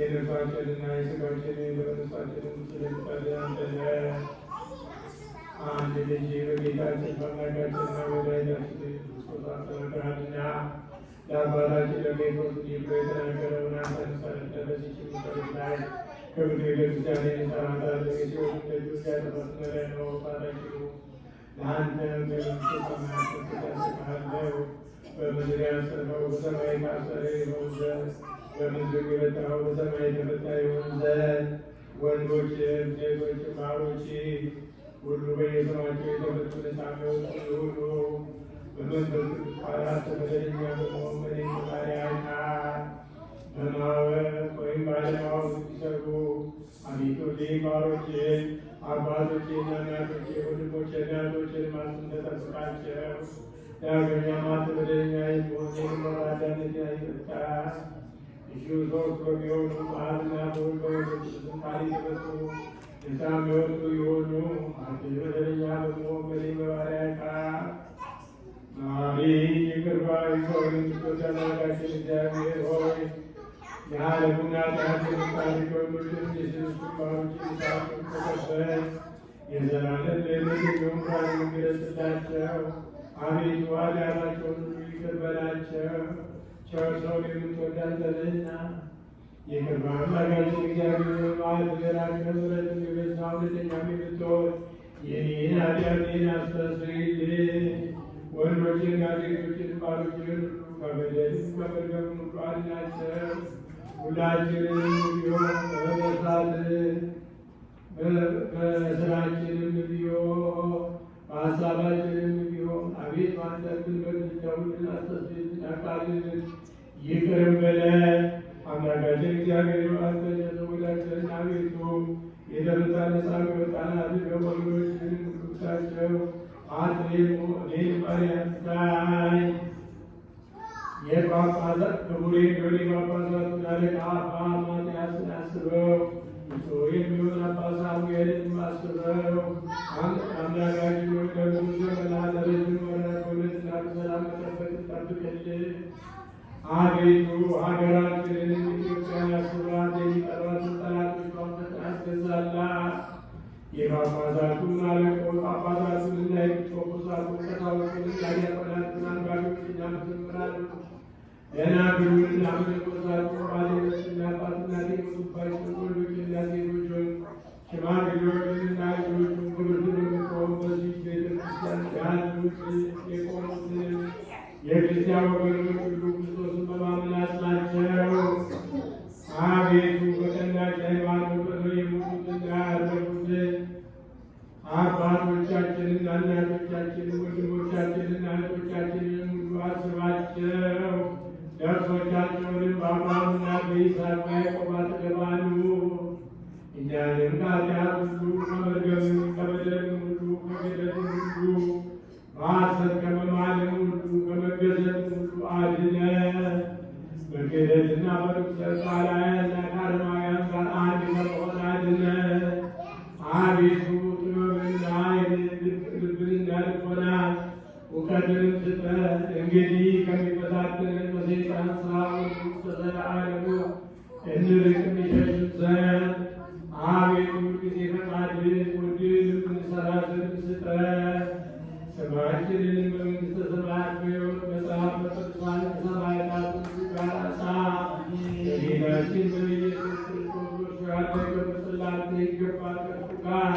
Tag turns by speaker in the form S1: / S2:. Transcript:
S1: የነፍሳችንና የሥጋችንን በመንግሥታችንን ስለምጠልን አንተ ነህ። አንድ ልጅ በጌታችን በአምላካችንና በመድኃኒታችን ክርስቶስ አስተምረሃልና ለአባታችን ለጴጥሮስ እንዲህ ብሎ የተናገረውን አንተ መሠረተ። በዚህች ምድር ላይ ከምድር ቤተክርስቲያን እንሠራታለን። የሲኦል ደጆች ያልተፈተነ ነው ታላችሁ ለአንተ በመንግሥተ ሰማያት ያስቀምጥሃለሁ። በምድር ያሰረው በሰማይ የታሰረ ይሆን ዘንድ በምድር የፈታኸው በሰማይ የተፈታ ይሆን ዘንድ ወንዶችም ሴቶችም ባሮች ሁሉ በየስማቸው የተፈቱ ነጻነት ሁሉ በመንፈስ ቅዱስ ቃላት በደለኛ በመሆን በእኔ ባሪያና በማወቅ ወይም ባለማወቅ ሲሰሩ አቤቱ ባሮችህን አባቶቼና እናቶቼ ወንድሞቼና እህቶቼን ማጽናት ጠብቃቸው። ዳግመኛም አንተ በደለኛ የሚሆን መራዳነት አይቅርታ እሹ ሶስት በሚሆኑ በአብና በወልድ በመንፈስ ቅዱስ ቃል የተፈቱ ነፃ የሚወጡ የሆኑ አንተ በደለኛ በመሆን በእኔ በባሪያህ መሐሪ ይቅር ባይ ሰውን የምትወድ አምላካችን እግዚአብሔር ሆይ የዓለሙን ኃጢአት የምታርቅ ወንዶችን የሴቶችን ባሮችን ሳቱን ተቀበል። የዘላለም ልዕልት የሚሆን ቃልን ግለጽላቸው። አቤቱ ኃጢአታቸውን ሁሉ ይቅር በላቸው። ቸር ሰውን የምትወድ አንተ ነህና ይቅር ባይ አምላካችን እግዚአብሔር ማዕድራቸው ምሕረትን የበዛ እውነተኛም የምትሆን የእኔን ኃጢአቴን አስተስርይልኝ። ወንዶችንና ሴቶችን ባሮችን ሁሉ ከበደልም ከመርገምም ሁሉ አድናቸው። ሁላችንም ቢሆን በመሳት በስራችንም ቢሆን በሀሳባችንም ቢሆን አቤቱ አንተ ብንበድለውን አስተስርይልን ይቅርም በለን። አምላካችን እግዚአብሔር አንተ የተወዳጀን አቤቱ የተመታ ነፃ ወጣን አድርገው ወገኖችን ሁሉታቸው እኔን ባሪያህ የጳጳሳት ክቡር የሆነ ጳጳሳቱን አለቃ አባ ማትያስን አስበው። ብፁዕ የሚሆን አባ ሳሙኤልን አስበው። አምላካችን ሆይ ለብዙ ዘመናት ለረጅም ወራት በእውነትና በሰላም መጠበቅን ጠብቅልን። አቤቱ ሀገራችንን ኢትዮጵያን አስባት። የሚጠሯትን ጠላቶቿን ፈጥነህ አስገዛላት። የጳጳሳቱን አለቆች ጳጳሳቱንና ኤጲስቆጶሳቱን ቀሳውስቱንና ዲያቆናቱን አንባቢዎችና መዘምራኑን ደናግሉንና መነኮሳቱን ባለቤቶችና አባትና የሞቱባቸውን ወንዶችና ሴቶችን ሽማግሌዎችንና ልጆቹን ክብርት በምትሆን በዚህች ቤተክርስቲያን ያሉት የቆሙትን የክርስቲያን ወገኖች ሁሉ ክርስቶስን በማመን አጽናቸው። አቤቱ በቀናች ሃይማኖት የሞቱትና ያረፉትን አባቶቻችንና እናቶቻችንን ወንድሞቻችንና እህቶቻችንን ሁሉ አስባቸው። ነፍሶቻቸውንም በአብርሃምና በይስሐቅ በያዕቆብ አጠገብ አሉ። እኛንም ከኃጢአት ሁሉ ከመርገምም ከበደልም ሁሉ ከገደልም ሁሉ በሐሰት ከመማልም ሁሉ ከመገዘትም ሁሉ አድነን። በክህደትና በርኩሰት ቃላውያንና ከአረማውያን ጋር አንድ ከመሆን አድነን። አቤቱ ጥበብንና ልብንና ልቦናን እውቀትንም ስጠን። እንግዲህ ከሚፈታተንን በሰይጣን ሥራ ሁሉ ከዘላለሙ እንርቅም ይሸሽም ዘንድ አቤቱ ጊዜ ፈቃድን ወድን እንሰራ ዘንድ ስጠን። ስማችንን በመንግሥተ ሰማያት በሕይወት መጽሐፍ በቅዱሳን ሰማዕታት ሁሉ ጋር ጻፍ። በጌታችን በኢየሱስ ክርስቶስ ያለ ክብር ላንተ ይገባል ከእርሱ ጋር